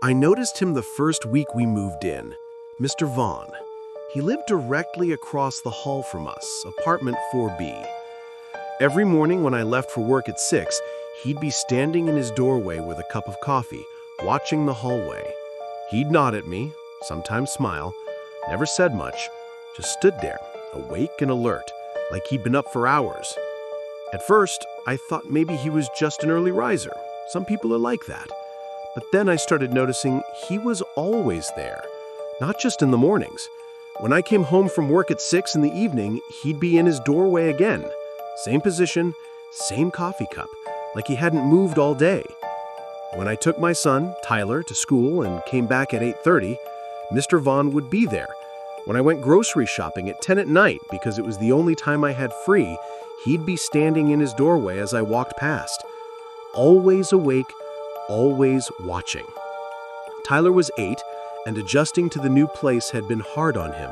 I noticed him the first week we moved in, Mr. Vaughn. He lived directly across the hall from us, apartment 4B. Every morning when I left for work at 6, he'd be standing in his doorway with a cup of coffee, watching the hallway. He'd nod at me, sometimes smile, never said much, just stood there, awake and alert, like he'd been up for hours. At first, I thought maybe he was just an early riser. Some people are like that. But then I started noticing he was always there, not just in the mornings. When I came home from work at 6 in the evening, he'd be in his doorway again. Same position, same coffee cup, like he hadn't moved all day. When I took my son, Tyler, to school and came back at 8:30, Mr. Vaughn would be there. When I went grocery shopping at 10 at night because it was the only time I had free, he'd be standing in his doorway as I walked past. Always awake, always watching. Tyler was 8, and adjusting to the new place had been hard on him.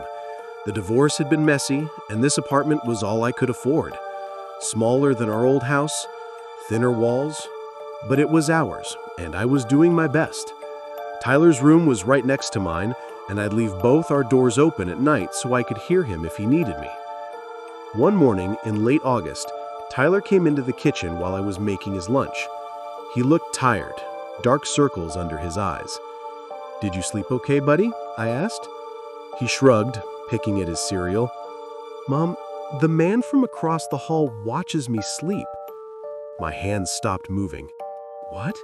The divorce had been messy, and this apartment was all I could afford. Smaller than our old house, thinner walls, but it was ours, and I was doing my best. Tyler's room was right next to mine, and I'd leave both our doors open at night so I could hear him if he needed me. One morning in late August, Tyler came into the kitchen while I was making his lunch. He looked tired, dark circles under his eyes. "Did you sleep okay, buddy?" I asked. He shrugged, picking at his cereal. "Mom, the man from across the hall watches me sleep." My hands stopped moving. "What?"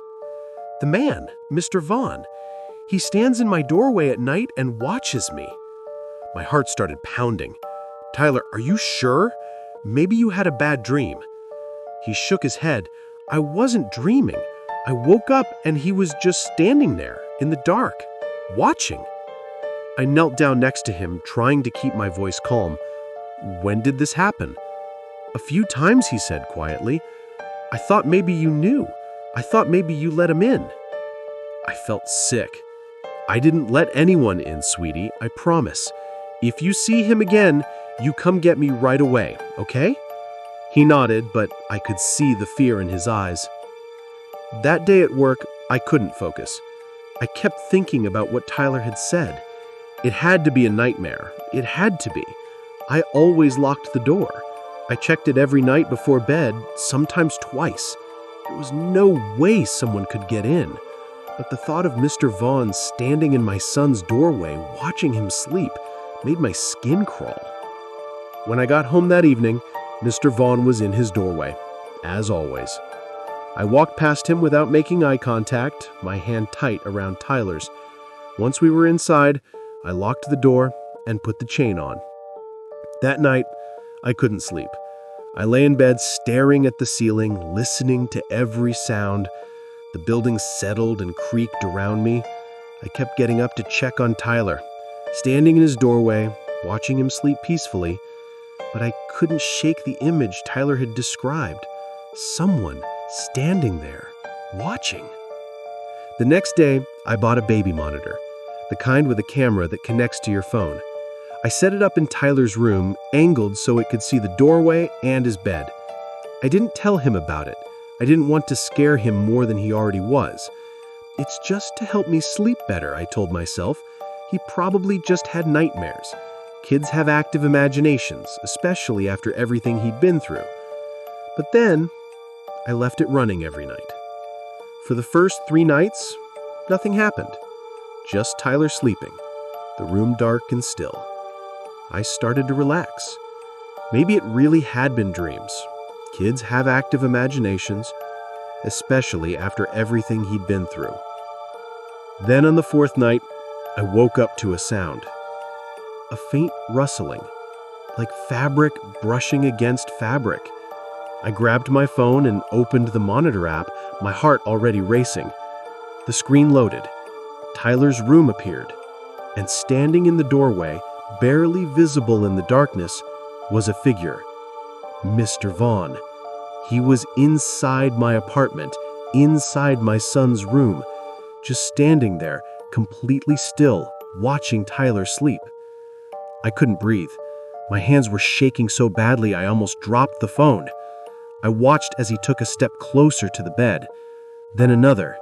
"The man, Mr. Vaughn. He stands in my doorway at night and watches me." My heart started pounding. "Tyler, are you sure? Maybe you had a bad dream." He shook his head. "I wasn't dreaming. I woke up and he was just standing there, in the dark, watching." I knelt down next to him, trying to keep my voice calm. "When did this happen?" "A few times," he said quietly. "I thought maybe you knew. I thought maybe you let him in." I felt sick. "I didn't let anyone in, sweetie, I promise. If you see him again, you come get me right away, okay?" He nodded, but I could see the fear in his eyes. That day at work, I couldn't focus. I kept thinking about what Tyler had said. It had to be a nightmare. It had to be. I always locked the door. I checked it every night before bed, sometimes twice. There was no way someone could get in. But the thought of Mr. Vaughn standing in my son's doorway, watching him sleep, made my skin crawl. When I got home that evening, Mr. Vaughn was in his doorway, as always. I walked past him without making eye contact, my hand tight around Tyler's. Once we were inside, I locked the door and put the chain on. That night, I couldn't sleep. I lay in bed staring at the ceiling, listening to every sound. The building settled and creaked around me. I kept getting up to check on Tyler, standing in his doorway, watching him sleep peacefully. But I couldn't shake the image Tyler had described. Someone standing there, watching. The next day, I bought a baby monitor, the kind with a camera that connects to your phone. I set it up in Tyler's room, angled so it could see the doorway and his bed. I didn't tell him about it. I didn't want to scare him more than he already was. "It's just to help me sleep better," I told myself. He probably just had nightmares. Kids have active imaginations, especially after everything he'd been through. But then, I left it running every night. For the first 3 nights, nothing happened. Just Tyler sleeping, the room dark and still. I started to relax. Maybe it really had been dreams. Kids have active imaginations, especially after everything he'd been through. Then on the 4th night, I woke up to a sound. A faint rustling, like fabric brushing against fabric. I grabbed my phone and opened the monitor app, my heart already racing. The screen loaded. Tyler's room appeared, and standing in the doorway, barely visible in the darkness, was a figure. Mr. Vaughn. He was inside my apartment, inside my son's room, just standing there, completely still, watching Tyler sleep. I couldn't breathe. My hands were shaking so badly I almost dropped the phone. I watched as he took a step closer to the bed, then another.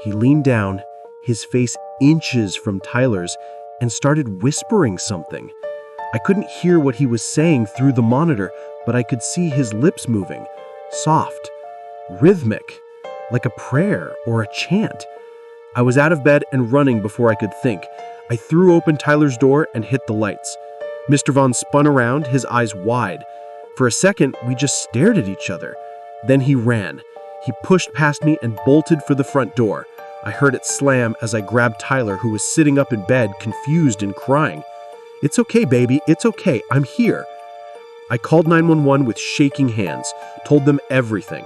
He leaned down, his face inches from Tyler's, and started whispering something. I couldn't hear what he was saying through the monitor, but I could see his lips moving, soft, rhythmic, like a prayer or a chant. I was out of bed and running before I could think. I threw open Tyler's door and hit the lights. Mr. Vaughn spun around, his eyes wide. For a second, we just stared at each other. Then he ran. He pushed past me and bolted for the front door. I heard it slam as I grabbed Tyler, who was sitting up in bed, confused and crying. "It's okay, baby. It's okay. I'm here." I called 911 with shaking hands, told them everything.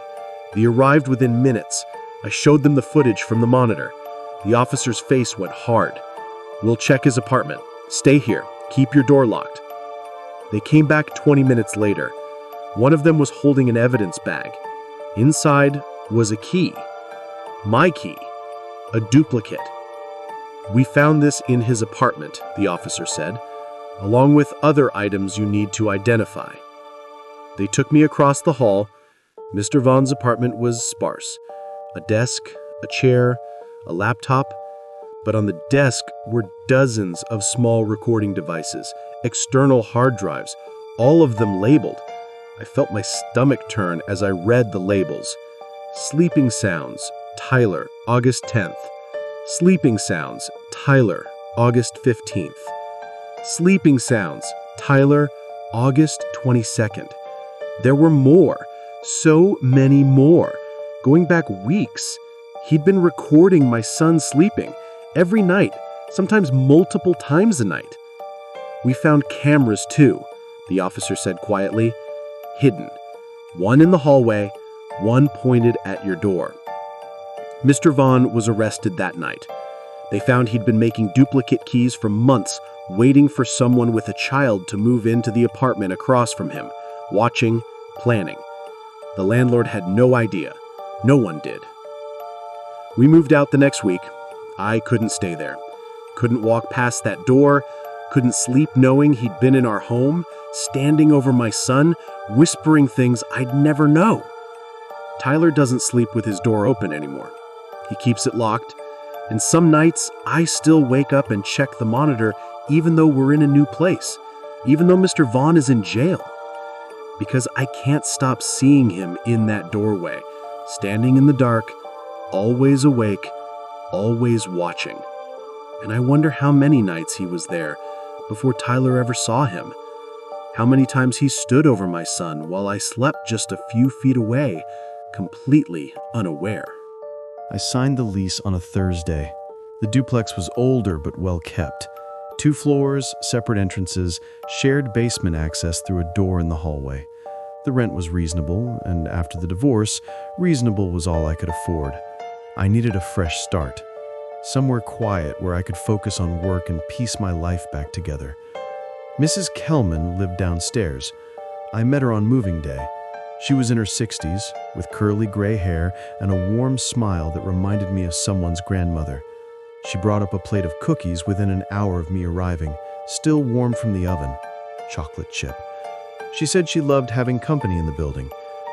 They arrived within minutes. I showed them the footage from the monitor. The officer's face went hard. "We'll check his apartment. Stay here. Keep your door locked." They came back 20 minutes later. One of them was holding an evidence bag. Inside was a key. My key. A duplicate. "We found this in his apartment," the officer said, "along with other items you need to identify." They took me across the hall. Mr. Vaughn's apartment was sparse. A desk, a chair, a laptop. But on the desk were dozens of small recording devices, external hard drives, all of them labeled. I felt my stomach turn as I read the labels. Sleeping Sounds, Tyler, August 10th. Sleeping Sounds, Tyler, August 15th. Sleeping Sounds, Tyler, August 22nd. There were more, so many more, going back weeks. He'd been recording my son sleeping every night, sometimes multiple times a night. "We found cameras too," the officer said quietly, "hidden. One in the hallway, one pointed at your door." Mr. Vaughn was arrested that night. They found he'd been making duplicate keys for months, waiting for someone with a child to move into the apartment across from him, watching, planning. The landlord had no idea. No one did. We moved out the next week. I couldn't stay there. Couldn't walk past that door. Couldn't sleep knowing he'd been in our home, standing over my son, whispering things I'd never know. Tyler doesn't sleep with his door open anymore. He keeps it locked, and some nights I still wake up and check the monitor even though we're in a new place, even though Mr. Vaughn is in jail. Because I can't stop seeing him in that doorway, standing in the dark, always awake, always watching. And I wonder how many nights he was there before Tyler ever saw him. How many times he stood over my son while I slept just a few feet away, completely unaware. I signed the lease on a Thursday. The duplex was older but well kept. 2 floors, separate entrances, shared basement access through a door in the hallway. The rent was reasonable, and after the divorce, reasonable was all I could afford. I needed a fresh start. Somewhere quiet where I could focus on work and piece my life back together. Mrs. Kellman lived downstairs. I met her on moving day. She was in her 60s, with curly gray hair and a warm smile that reminded me of someone's grandmother. She brought up a plate of cookies within an hour of me arriving, still warm from the oven. Chocolate chip. She said she loved having company in the building,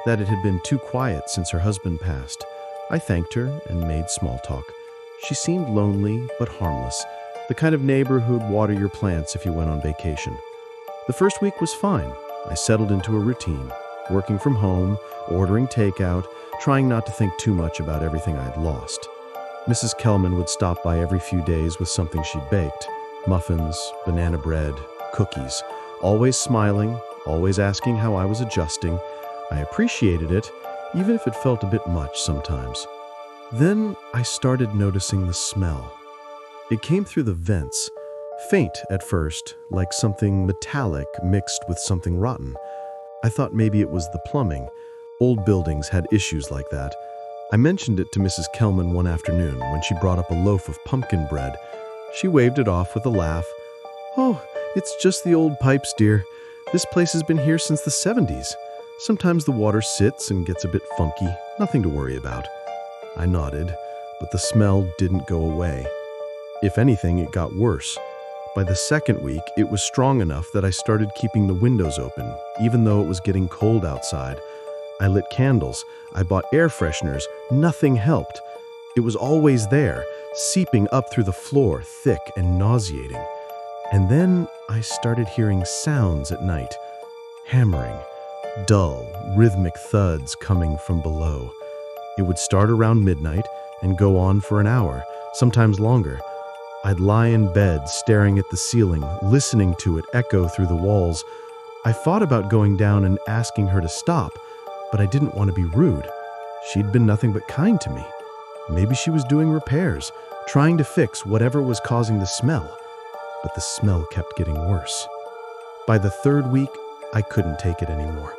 that it had been too quiet since her husband passed. I thanked her and made small talk. She seemed lonely but harmless, the kind of neighbor who'd water your plants if you went on vacation. The first week was fine. I settled into a routine, working from home, ordering takeout, trying not to think too much about everything I'd lost. Mrs. Kellman would stop by every few days with something she'd baked: muffins, banana bread, cookies, always smiling, always asking how I was adjusting. I appreciated it, even if it felt a bit much sometimes. Then I started noticing the smell. It came through the vents, faint at first, like something metallic mixed with something rotten. I thought maybe it was the plumbing. Old buildings had issues like that. I mentioned it to Mrs. Kellman one afternoon when she brought up a loaf of pumpkin bread. She waved it off with a laugh. "Oh, it's just the old pipes, dear. This place has been here since the 70s. Sometimes the water sits and gets a bit funky. Nothing to worry about." I nodded, but the smell didn't go away. If anything, it got worse. By the second week, it was strong enough that I started keeping the windows open, even though it was getting cold outside. I lit candles. I bought air fresheners. Nothing helped. It was always there, seeping up through the floor, thick and nauseating. And then I started hearing sounds at night, hammering, dull, rhythmic thuds coming from below. It would start around midnight and go on for an hour, sometimes longer. I'd lie in bed, staring at the ceiling, listening to it echo through the walls. I thought about going down and asking her to stop, but I didn't want to be rude. She'd been nothing but kind to me. Maybe she was doing repairs, trying to fix whatever was causing the smell. But the smell kept getting worse. By the third week, I couldn't take it anymore.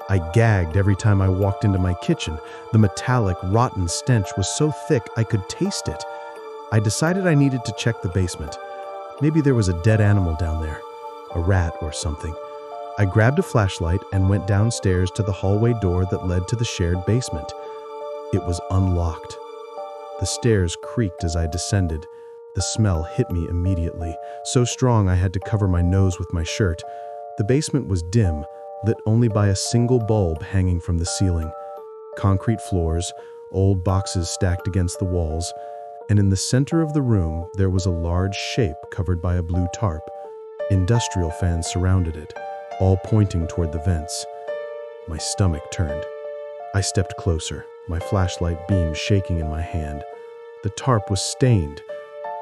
I gagged every time I walked into my kitchen. The metallic, rotten stench was so thick I could taste it. I decided I needed to check the basement. Maybe there was a dead animal down there, a rat or something. I grabbed a flashlight and went downstairs to the hallway door that led to the shared basement. It was unlocked. The stairs creaked as I descended. The smell hit me immediately, so strong I had to cover my nose with my shirt. The basement was dim, lit only by a single bulb hanging from the ceiling. Concrete floors, old boxes stacked against the walls, and in the center of the room there was a large shape covered by a blue tarp. Industrial fans surrounded it, all pointing toward the vents. My stomach turned. I stepped closer, my flashlight beam shaking in my hand. The tarp was stained,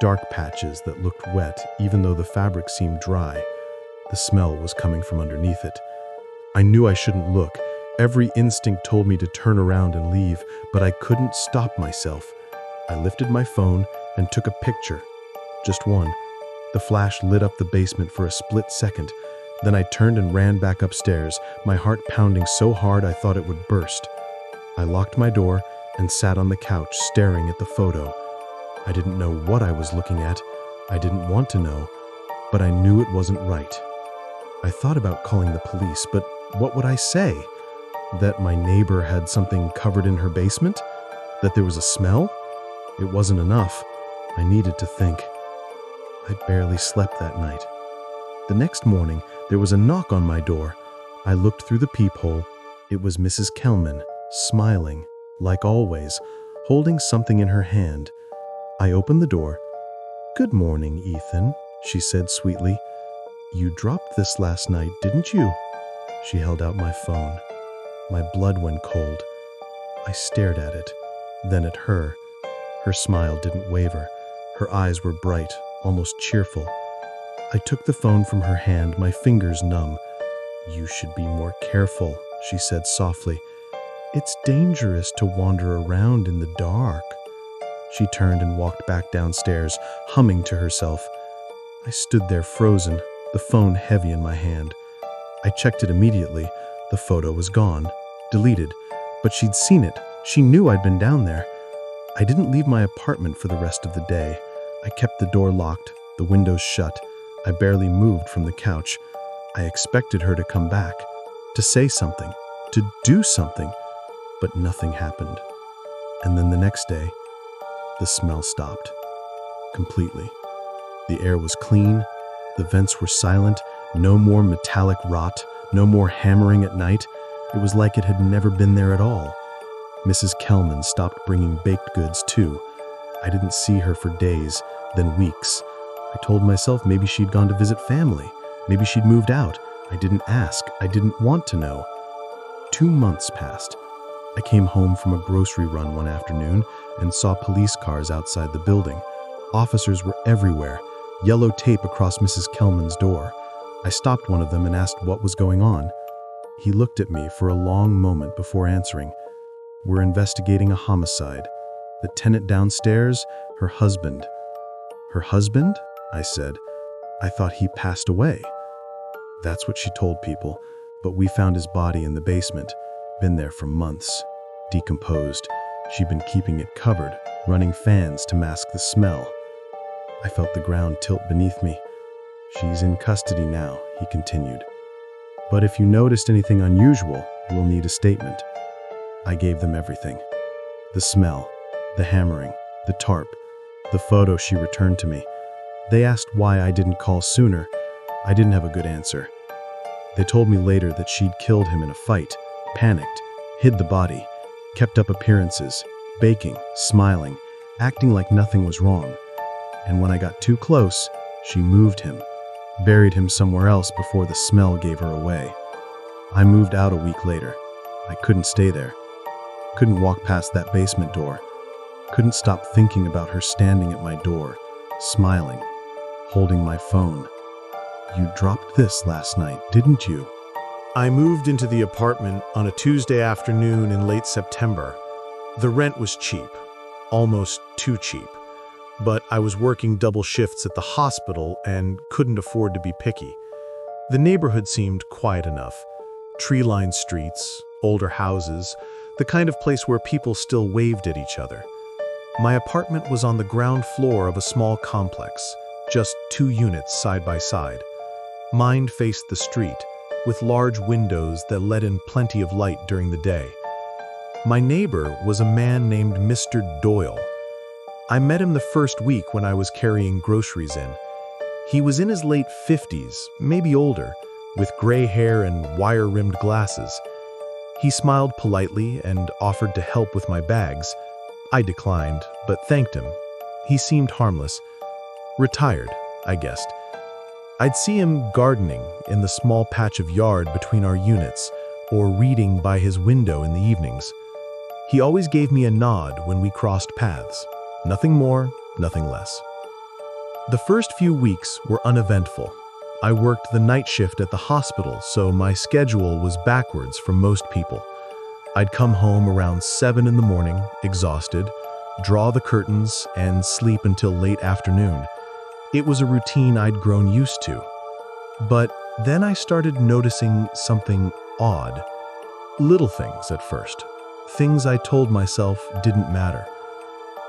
dark patches that looked wet even though the fabric seemed dry. The smell was coming from underneath it. I knew I shouldn't look. Every instinct told me to turn around and leave, but I couldn't stop myself. I lifted my phone and took a picture. Just one. The flash lit up the basement for a split second. Then I turned and ran back upstairs, my heart pounding so hard I thought it would burst. I locked my door and sat on the couch staring at the photo. I didn't know what I was looking at. I didn't want to know, but I knew it wasn't right. I thought about calling the police, but what would I say? That my neighbor had something covered in her basement? That there was a smell? It wasn't enough. I needed to think. I barely slept that night. The next morning, there was a knock on my door. I looked through the peephole. It was Mrs. Kelman, smiling, like always, holding something in her hand. I opened the door. "Good morning, Ethan," she said sweetly. "You dropped this last night, didn't you?" She held out my phone. My blood went cold. I stared at it, then at her. Her smile didn't waver. Her eyes were bright, almost cheerful. I took the phone from her hand, my fingers numb. "You should be more careful," she said softly. "It's dangerous to wander around in the dark." She turned and walked back downstairs, humming to herself. I stood there frozen, the phone heavy in my hand. I checked it immediately. The photo was gone, deleted, but she'd seen it. She knew I'd been down there. I didn't leave my apartment for the rest of the day. I kept the door locked, the windows shut. I barely moved from the couch. I expected her to come back, to say something, to do something, but nothing happened. And then the next day, the smell stopped. Completely. The air was clean, the vents were silent, no more metallic rot, no more hammering at night. It was like it had never been there at all. Mrs. Kelman stopped bringing baked goods too. I didn't see her for days, then weeks. I told myself maybe she'd gone to visit family. Maybe she'd moved out. I didn't ask. I didn't want to know. 2 months passed. I came home from a grocery run one afternoon and saw police cars outside the building. Officers were everywhere, yellow tape across Mrs. Kelman's door. I stopped one of them and asked what was going on. He looked at me for a long moment before answering. "We're investigating a homicide. The tenant downstairs, her husband." "Her husband?" I said. "I thought he passed away." That's what she told people, but we found his body in the basement. Been there for months. Decomposed. She'd been keeping it covered, running fans to mask the smell. I felt the ground tilt beneath me. "She's in custody now," he continued. "But if you noticed anything unusual, we'll need a statement." I gave them everything. The smell, the hammering, the tarp, the photo she returned to me. They asked why I didn't call sooner. I didn't have a good answer. They told me later that she'd killed him in a fight, panicked, hid the body, kept up appearances, baking, smiling, acting like nothing was wrong. And when I got too close, she moved him, buried him somewhere else before the smell gave her away. I moved out a week later. I couldn't stay there. Couldn't walk past that basement door. Couldn't stop thinking about her standing at my door, smiling, holding my phone. "You dropped this last night, didn't you?" I moved into the apartment on a Tuesday afternoon in late September. The rent was cheap, almost too cheap, but I was working double shifts at the hospital and couldn't afford to be picky. The neighborhood seemed quiet enough. Tree-lined streets, older houses, the kind of place where people still waved at each other. My apartment was on the ground floor of a small complex, just 2 units side by side. Mine faced the street, with large windows that let in plenty of light during the day. My neighbor was a man named Mr. Doyle. I met him the first week when I was carrying groceries in. He was in his late 50s, maybe older, with gray hair and wire-rimmed glasses. He smiled politely and offered to help with my bags. I declined, but thanked him. He seemed harmless. Retired, I guessed. I'd see him gardening in the small patch of yard between our units, or reading by his window in the evenings. He always gave me a nod when we crossed paths. Nothing more, nothing less. The first few weeks were uneventful. I worked the night shift at the hospital, so my schedule was backwards from most people. I'd come home around 7 in the morning, exhausted, draw the curtains, and sleep until late afternoon. It was a routine I'd grown used to. But then I started noticing something odd. Little things at first. Things I told myself didn't matter.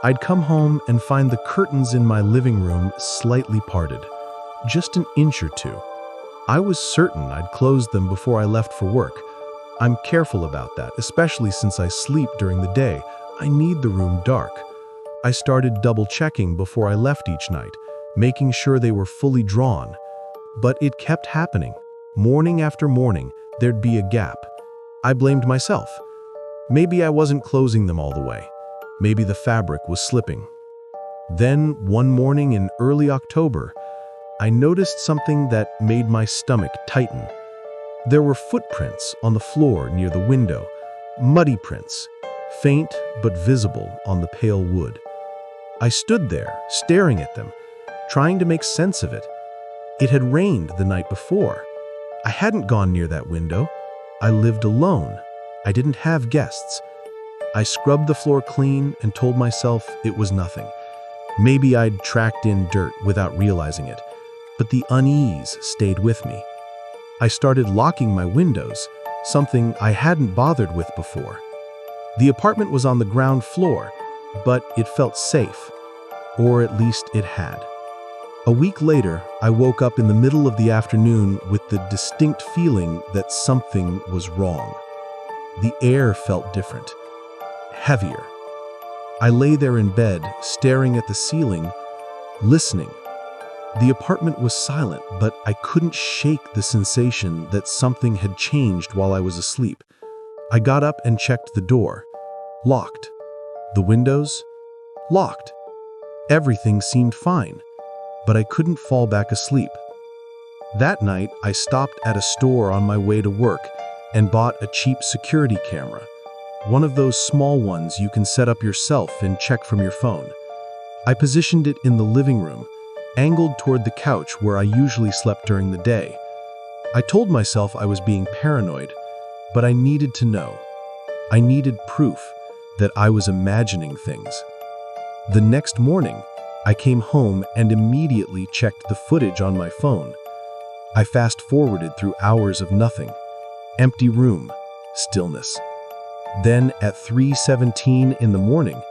I'd come home and find the curtains in my living room slightly parted, just an inch or two. I was certain I'd closed them before I left for work. I'm careful about that, especially since I sleep during the day. I need the room dark. I started double-checking before I left each night, making sure they were fully drawn. But it kept happening. Morning after morning, there'd be a gap. I blamed myself. Maybe I wasn't closing them all the way. Maybe the fabric was slipping. Then, one morning in early October, I noticed something that made my stomach tighten. There were footprints on the floor near the window, muddy prints, faint but visible on the pale wood. I stood there, staring at them, trying to make sense of it. It had rained the night before. I hadn't gone near that window. I lived alone. I didn't have guests. I scrubbed the floor clean and told myself it was nothing. Maybe I'd tracked in dirt without realizing it, but the unease stayed with me. I started locking my windows, something I hadn't bothered with before. The apartment was on the ground floor, but it felt safe, or at least it had. A week later, I woke up in the middle of the afternoon with the distinct feeling that something was wrong. The air felt different, heavier. I lay there in bed, staring at the ceiling, listening. The apartment was silent, but I couldn't shake the sensation that something had changed while I was asleep. I got up and checked the door. Locked. The windows? Locked. Everything seemed fine, but I couldn't fall back asleep. That night, I stopped at a store on my way to work and bought a cheap security camera, one of those small ones you can set up yourself and check from your phone. I positioned it in the living room, angled toward the couch where I usually slept during the day. I told myself I was being paranoid, but I needed to know. I needed proof that I was imagining things. The next morning, I came home and immediately checked the footage on my phone. I fast-forwarded through hours of nothing. Empty room, stillness. Then at 3:17 in the morning,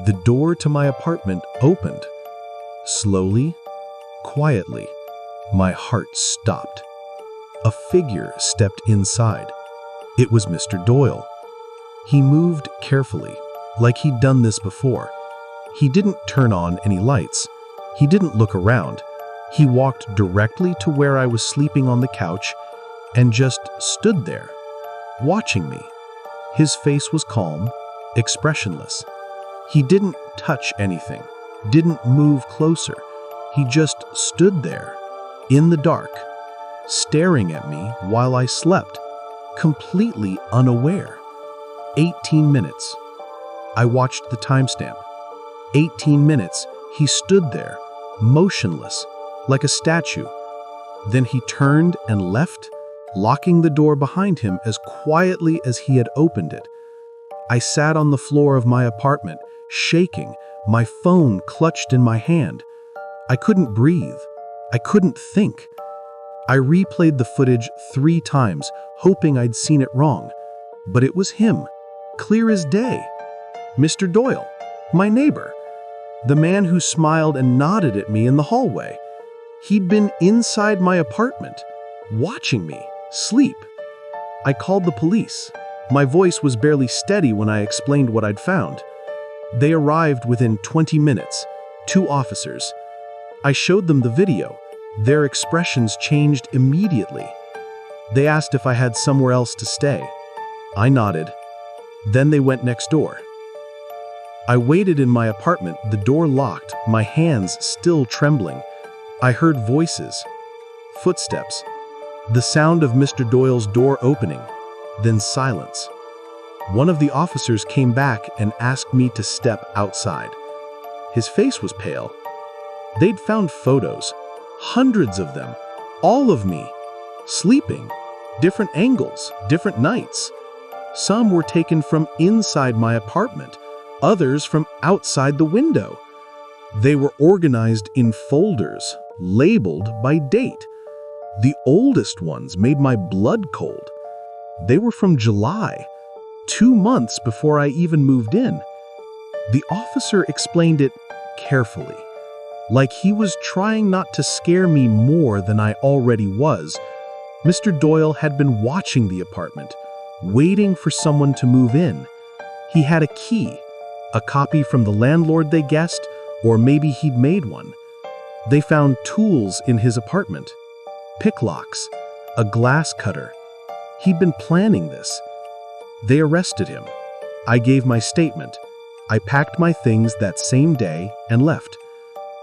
the door to my apartment opened. Slowly, quietly, my heart stopped. A figure stepped inside. It was Mr. Doyle. He moved carefully, like he'd done this before. He didn't turn on any lights. He didn't look around. He walked directly to where I was sleeping on the couch and just stood there, watching me. His face was calm, expressionless. He didn't touch anything, didn't move closer. He just stood there, in the dark, staring at me while I slept, completely unaware. 18 minutes. I watched the timestamp. 18 minutes, he stood there, motionless, like a statue. Then he turned and left, locking the door behind him as quietly as he had opened it. I sat on the floor of my apartment, shaking, my phone clutched in my hand. I couldn't breathe. I couldn't think. I replayed the footage 3 times, hoping I'd seen it wrong. But it was him, clear as day. Mr. Doyle, my neighbor. The man who smiled and nodded at me in the hallway. He'd been inside my apartment, watching me sleep. I called the police. My voice was barely steady when I explained what I'd found. They arrived within 20 minutes, 2 officers. I showed them the video. Their expressions changed immediately. They asked if I had somewhere else to stay. I nodded. Then they went next door. I waited in my apartment, the door locked, my hands still trembling. I heard voices, footsteps, the sound of Mr. Doyle's door opening, then silence. One of the officers came back and asked me to step outside. His face was pale. They'd found photos, hundreds of them, all of me, sleeping, different angles, different nights. Some were taken from inside my apartment, others from outside the window. They were organized in folders, labeled by date. The oldest ones made my blood cold. They were from July, 2 months before I even moved in. The officer explained it carefully, like he was trying not to scare me more than I already was. Mr. Doyle had been watching the apartment, waiting for someone to move in. He had a key, a copy from the landlord, they guessed, or maybe he'd made one. They found tools in his apartment, pick locks, a glass cutter. He'd been planning this. They arrested him. I gave my statement. I packed my things that same day and left.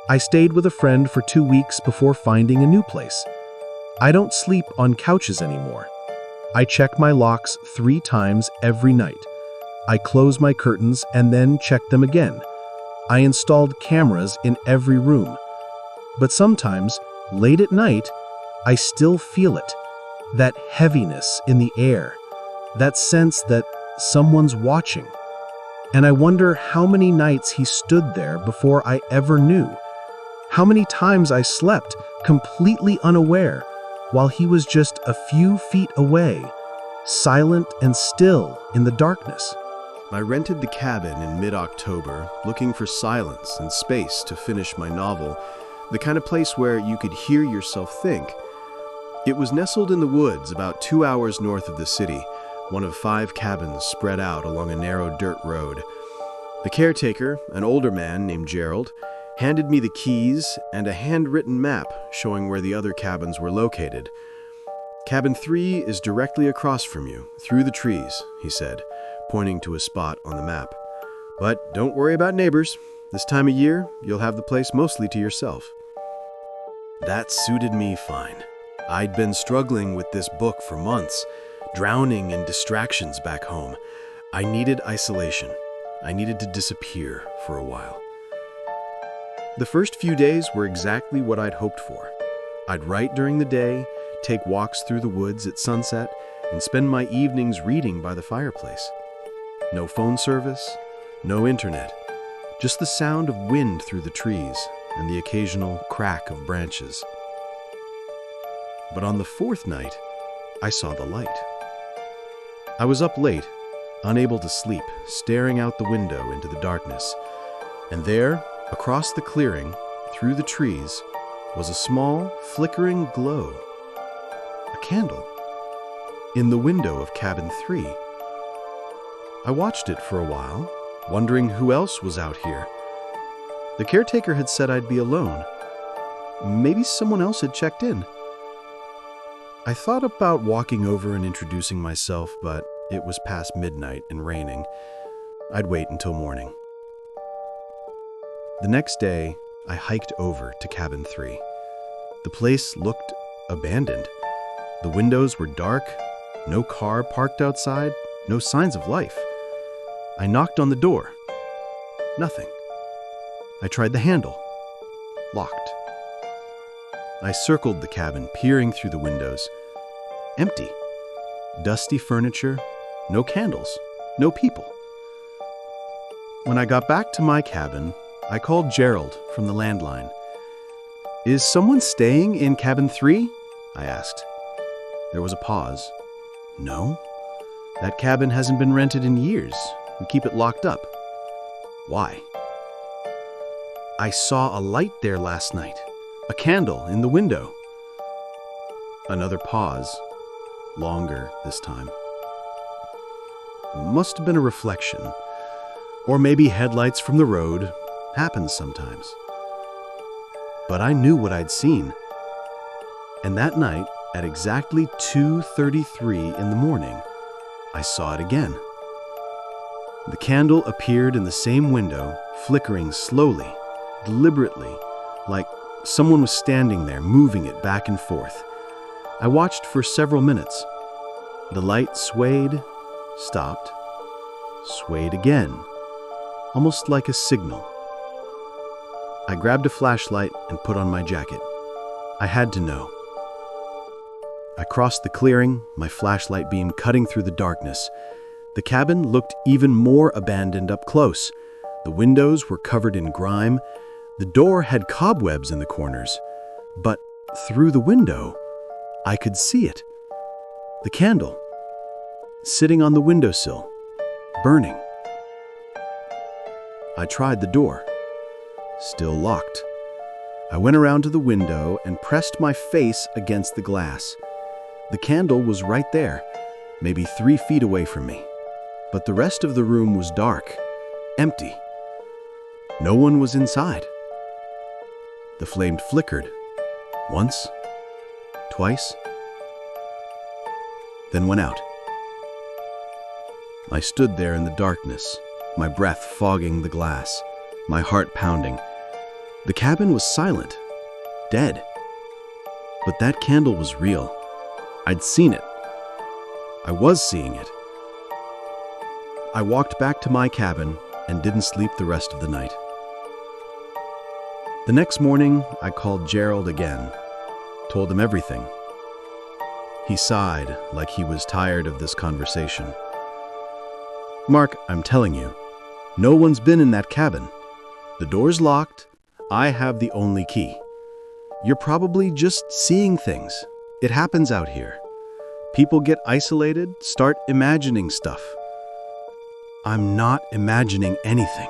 I stayed with a friend for 2 weeks before finding a new place. I don't sleep on couches anymore. I check my locks 3 times every night. I close my curtains and then check them again. I installed cameras in every room. But sometimes, late at night, I still feel it. That heaviness in the air. That sense that someone's watching. And I wonder how many nights he stood there before I ever knew. How many times I slept, completely unaware, while he was just a few feet away, silent and still in the darkness. I rented the cabin in mid-October, looking for silence and space to finish my novel, the kind of place where you could hear yourself think. It was nestled in the woods about 2 hours north of the city, one of 5 cabins spread out along a narrow dirt road. The caretaker, an older man named Gerald, handed me the keys and a handwritten map showing where the other cabins were located. "Cabin 3 is directly across from you, through the trees," he said, pointing to a spot on the map. "But don't worry about neighbors. This time of year, you'll have the place mostly to yourself." That suited me fine. I'd been struggling with this book for months, drowning in distractions back home. I needed isolation. I needed to disappear for a while. The first few days were exactly what I'd hoped for. I'd write during the day, take walks through the woods at sunset, and spend my evenings reading by the fireplace. No phone service, no internet, just the sound of wind through the trees and the occasional crack of branches. But on the 4th night, I saw the light. I was up late, unable to sleep, staring out the window into the darkness. And there, across the clearing, through the trees, was a small, flickering glow. A candle. In the window of cabin 3. I watched it for a while, wondering who else was out here. The caretaker had said I'd be alone. Maybe someone else had checked in. I thought about walking over and introducing myself, but it was past midnight and raining. I'd wait until morning. The next day, I hiked over to cabin 3. The place looked abandoned. The windows were dark, no car parked outside, no signs of life. I knocked on the door. Nothing. I tried the handle. Locked. I circled the cabin, peering through the windows. Empty. Dusty furniture, no candles, no people. When I got back to my cabin, I called Gerald from the landline. "Is someone staying in cabin 3?" I asked. There was a pause. "No. That cabin hasn't been rented in years. We keep it locked up." "Why?" "I saw a light there last night. A candle in the window." Another pause. Longer this time. Must have been a reflection. Or maybe headlights from the road. Happens sometimes. But I knew what I'd seen. And that night, at exactly 2:33 in the morning, I saw it again. The candle appeared in the same window, flickering slowly, deliberately, like someone was standing there, moving it back and forth. I watched for several minutes. The light swayed, stopped, swayed again, almost like a signal. I grabbed a flashlight and put on my jacket. I had to know. I crossed the clearing, my flashlight beam cutting through the darkness. The cabin looked even more abandoned up close. The windows were covered in grime. The door had cobwebs in the corners. But through the window, I could see it. The candle, sitting on the windowsill, burning. I tried the door. Still locked. I went around to the window and pressed my face against the glass. The candle was right there, maybe 3 feet away from me. But the rest of the room was dark, empty. No one was inside. The flame flickered. Once, twice, then went out. I stood there in the darkness, my breath fogging the glass, my heart pounding. The cabin was silent, dead. But that candle was real. I'd seen it. I was seeing it. I walked back to my cabin and didn't sleep the rest of the night. The next morning, I called Gerald again, told him everything. He sighed like he was tired of this conversation. "Mark, I'm telling you, no one's been in that cabin. The door's locked. I have the only key. You're probably just seeing things. It happens out here. People get isolated, start imagining stuff." "I'm not imagining anything."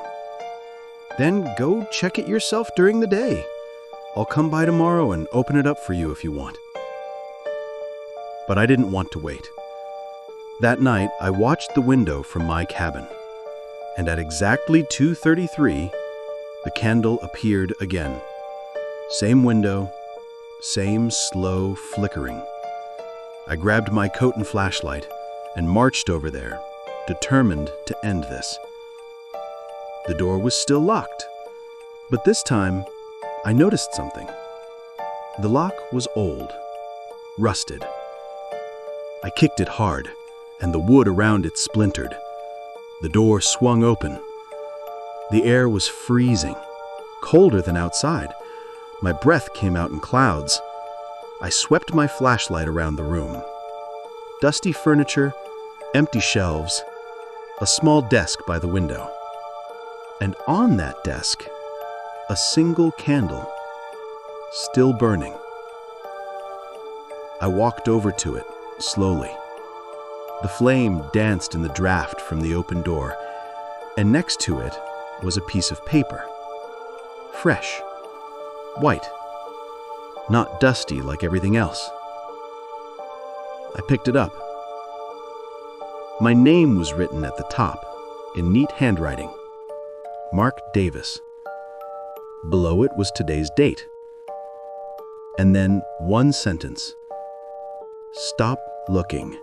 "Then go check it yourself during the day. I'll come by tomorrow and open it up for you if you want." But I didn't want to wait. That night, I watched the window from my cabin, and at exactly 2:33, the candle appeared again. Same window, same slow flickering. I grabbed my coat and flashlight and marched over there, determined to end this. The door was still locked, but this time, I noticed something. The lock was old, rusted. I kicked it hard, and the wood around it splintered. The door swung open. The air was freezing, colder than outside. My breath came out in clouds. I swept my flashlight around the room. Dusty furniture, empty shelves, a small desk by the window. And on that desk, a single candle, still burning. I walked over to it, slowly. The flame danced in the draft from the open door, and next to it was a piece of paper. Fresh, white, not dusty like everything else. I picked it up. My name was written at the top, in neat handwriting. Mark Davis. Below it was today's date. And then one sentence. "Stop looking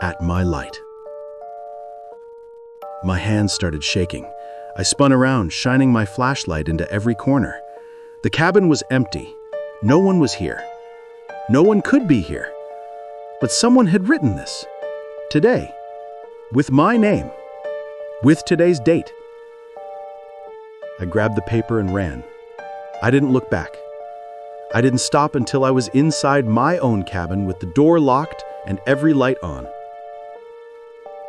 at my light." My hands started shaking. I spun around, shining my flashlight into every corner. The cabin was empty. No one was here. No one could be here. But someone had written this. Today. With my name. With today's date. I grabbed the paper and ran. I didn't look back. I didn't stop until I was inside my own cabin with the door locked and every light on.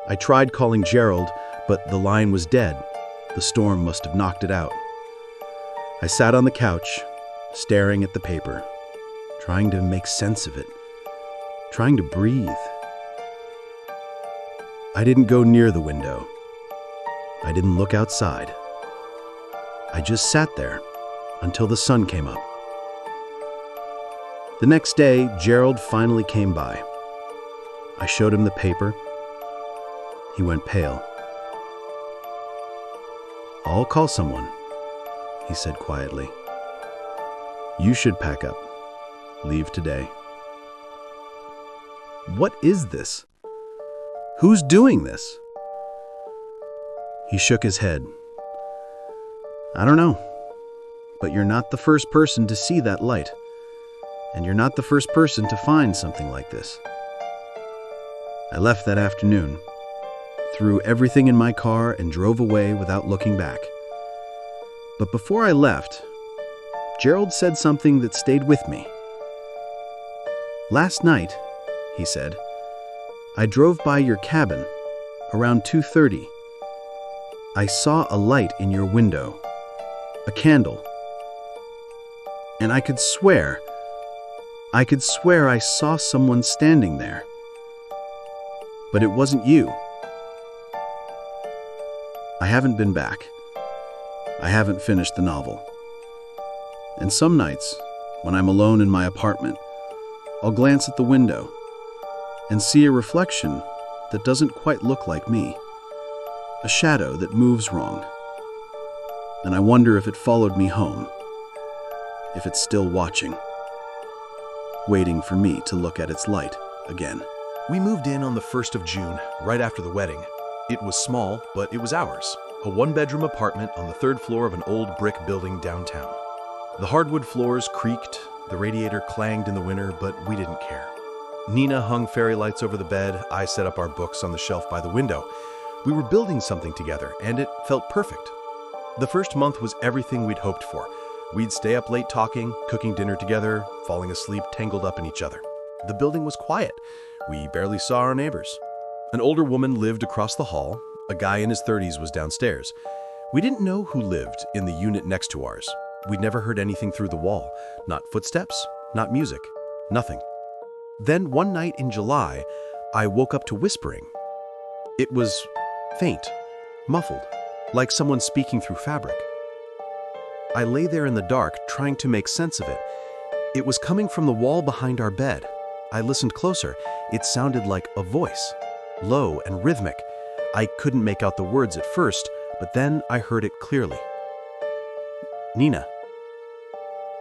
I tried calling Gerald, but the line was dead. The storm must have knocked it out. I sat on the couch, staring at the paper, trying to make sense of it, trying to breathe. I didn't go near the window. I didn't look outside. I just sat there until the sun came up. The next day, Gerald finally came by. I showed him the paper. He went pale. "I'll call someone," he said quietly. "You should pack up. Leave today." What is this? Who's doing this? He shook his head. "I don't know, but you're not the first person to see that light, and you're not the first person to find something like this." I left that afternoon, threw everything in my car and drove away without looking back. But before I left, Gerald said something that stayed with me. "Last night," he said, "I drove by your cabin around 2:30. I saw a light in your window, a candle, and I could swear I saw someone standing there. But it wasn't you." I haven't been back. I haven't finished the novel. And some nights, when I'm alone in my apartment, I'll glance at the window and see a reflection that doesn't quite look like me, a shadow that moves wrong. And I wonder if it followed me home, if it's still watching, waiting for me to look at its light again. We moved in on the 1st of June, right after the wedding. It was small, but it was ours. A one-bedroom apartment on the 3rd floor of an old brick building downtown. The hardwood floors creaked, the radiator clanged in the winter, but we didn't care. Nina hung fairy lights over the bed, I set up our books on the shelf by the window. We were building something together, and it felt perfect. The first month was everything we'd hoped for. We'd stay up late talking, cooking dinner together, falling asleep tangled up in each other. The building was quiet. We barely saw our neighbors. An older woman lived across the hall. A guy in his 30s was downstairs. We didn't know who lived in the unit next to ours. We'd never heard anything through the wall. Not footsteps, not music, nothing. Then one night in July, I woke up to whispering. It was faint, muffled, like someone speaking through fabric. I lay there in the dark, trying to make sense of it. It was coming from the wall behind our bed. I listened closer. It sounded like a voice, low and rhythmic. I couldn't make out the words at first, but then I heard it clearly. "Nina."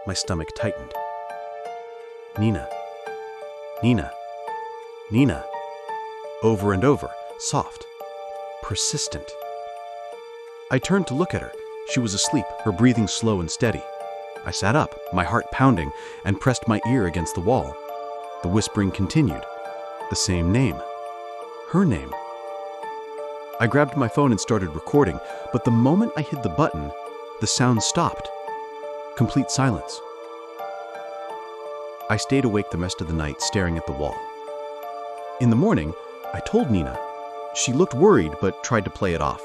My stomach tightened. "Nina. Nina. Nina." Over and over, soft, persistent. I turned to look at her. She was asleep, her breathing slow and steady. I sat up, my heart pounding, and pressed my ear against the wall. The whispering continued. The same name. Her name. I grabbed my phone and started recording, but the moment I hit the button, the sound stopped. Complete silence. I stayed awake the rest of the night, staring at the wall. In the morning, I told Nina. She looked worried, but tried to play it off.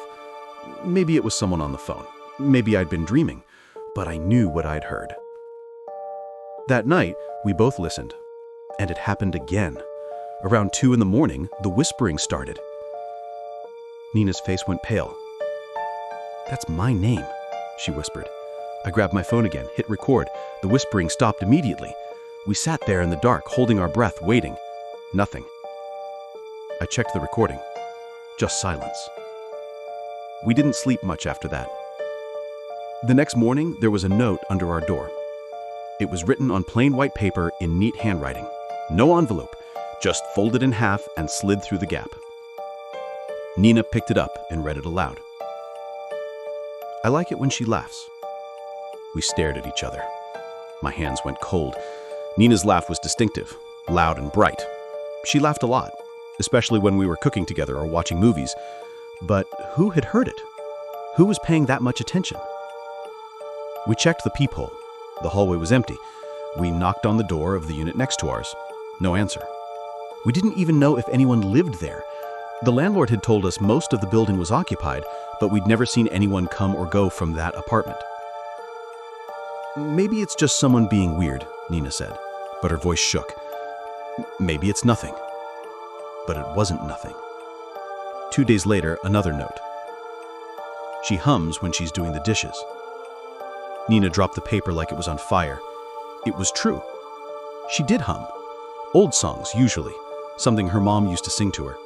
Maybe it was someone on the phone. Maybe I'd been dreaming, but I knew what I'd heard. That night, we both listened, and it happened again. Around 2 in the morning, the whispering started. Nina's face went pale. "That's my name," she whispered. I grabbed my phone again, hit record. The whispering stopped immediately. We sat there in the dark, holding our breath, waiting. Nothing. I checked the recording. Just silence. We didn't sleep much after that. The next morning, there was a note under our door. It was written on plain white paper in neat handwriting. No envelope, just folded in half and slid through the gap. Nina picked it up and read it aloud. I like it when she laughs." We stared at each other. My hands went cold. Nina's laugh was distinctive, loud and bright. She laughed a lot, especially when we were cooking together or watching movies. But who had heard it? Who was paying that much attention? We checked the peephole. The hallway was empty. We knocked on the door of the unit next to ours. No answer. We didn't even know if anyone lived there. The landlord had told us most of the building was occupied, but we'd never seen anyone come or go from that apartment. "Maybe it's just someone being weird," Nina said, but her voice shook. "Maybe it's nothing." But it wasn't nothing. 2 days later, another note. "She hums when she's doing the dishes." Nina dropped the paper like it was on fire. It was true. She did hum. Old songs, usually, something her mom used to sing to her.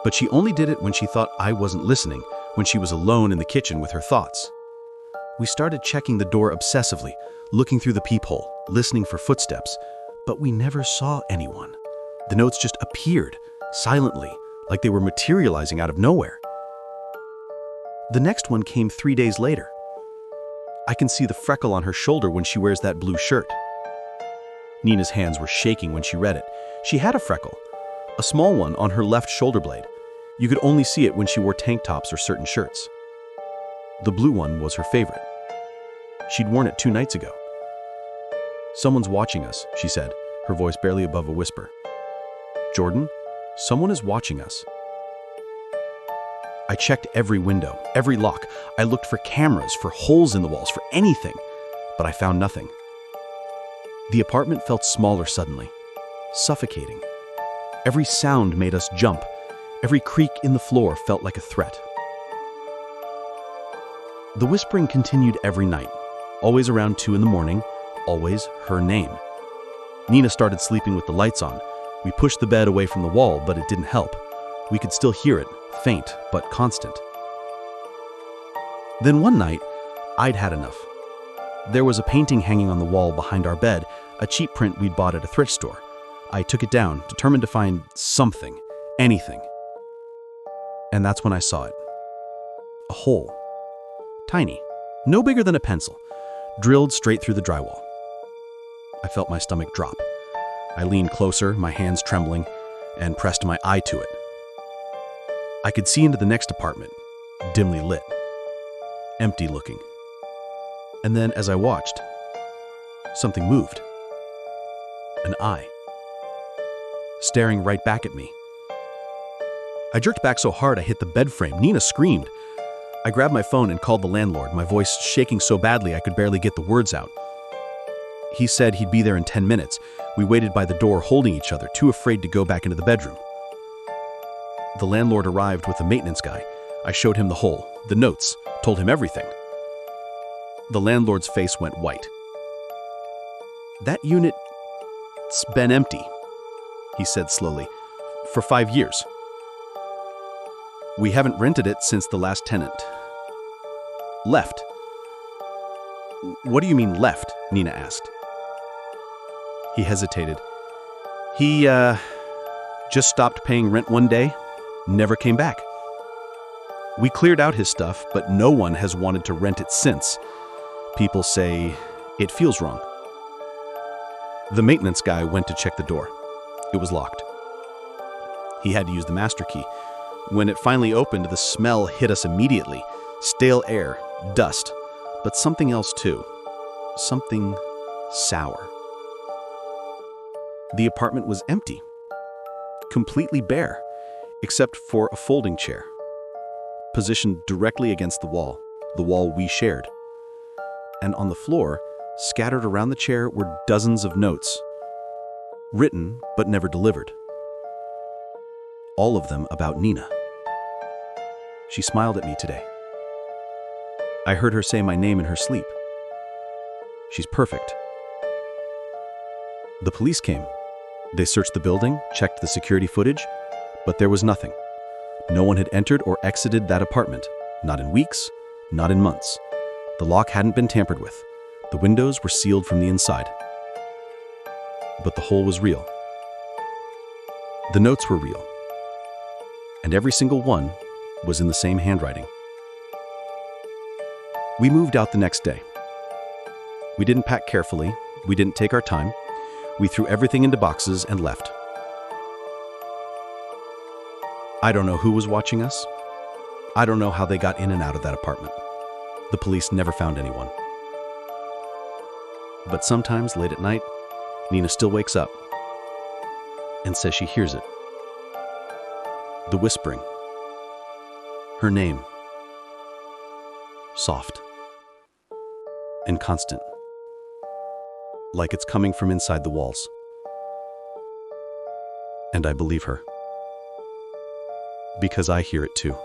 But she only did it when she thought I wasn't listening, when she was alone in the kitchen with her thoughts. We started checking the door obsessively, looking through the peephole, listening for footsteps, but we never saw anyone. The notes just appeared, silently, like they were materializing out of nowhere. The next one came 3 days later. I can see the freckle on her shoulder when she wears that blue shirt. Nina's hands were shaking when she read it. She had a freckle, a small one on her left shoulder blade. You could only see it when she wore tank tops or certain shirts. The blue one was her favorite. She'd worn it 2 nights ago. "Someone's watching us," she said, her voice barely above a whisper. "Jordan, someone is watching us." I checked every window, every lock. I looked for cameras, for holes in the walls, for anything, but I found nothing. The apartment felt smaller suddenly, suffocating. Every sound made us jump. Every creak in the floor felt like a threat. The whispering continued every night, always around 2 in the morning, always her name. Nina started sleeping with the lights on. We pushed the bed away from the wall, but it didn't help. We could still hear it, faint but constant. Then one night, I'd had enough. There was a painting hanging on the wall behind our bed, a cheap print we'd bought at a thrift store. I took it down, determined to find something, anything. And that's when I saw it. A hole. Tiny, no bigger than a pencil, drilled straight through the drywall. I felt my stomach drop. I leaned closer, my hands trembling, and pressed my eye to it. I could see into the next apartment, dimly lit, empty looking. And then as I watched, something moved. An eye. Staring right back at me. I jerked back so hard I hit the bed frame. Nina screamed. I grabbed my phone and called the landlord, my voice shaking so badly I could barely get the words out. He said he'd be there in 10 minutes. We waited by the door holding each other, too afraid to go back into the bedroom. The landlord arrived with the maintenance guy. I showed him the hole, the notes, told him everything. The landlord's face went white. "That unit's been empty," he said slowly, "for 5 years. We haven't rented it since the last tenant left." "What do you mean left?" Nina asked. He hesitated. He just stopped paying rent one day, never came back. We cleared out his stuff, but no one has wanted to rent it since. People say it feels wrong. The maintenance guy went to check the door. It was locked. He had to use the master key. When it finally opened, the smell hit us immediately. Stale air, dust, but something else too. Something sour. The apartment was empty, completely bare, except for a folding chair, positioned directly against the wall we shared. And on the floor, scattered around the chair, were dozens of notes, written but never delivered. All of them about Nina. She smiled at me today. I heard her say my name in her sleep. She's perfect. The police came. They searched the building, checked the security footage, but there was nothing. No one had entered or exited that apartment, not in weeks, not in months. The lock hadn't been tampered with. The windows were sealed from the inside. But the hole was real. The notes were real. And every single one was in the same handwriting. We moved out the next day. We didn't pack carefully. We didn't take our time. We threw everything into boxes and left. I don't know who was watching us. I don't know how they got in and out of that apartment. The police never found anyone. But sometimes, late at night, Nina still wakes up and says she hears it. The whispering. Her name. Soft. And constant. Like it's coming from inside the walls. And I believe her. Because I hear it too.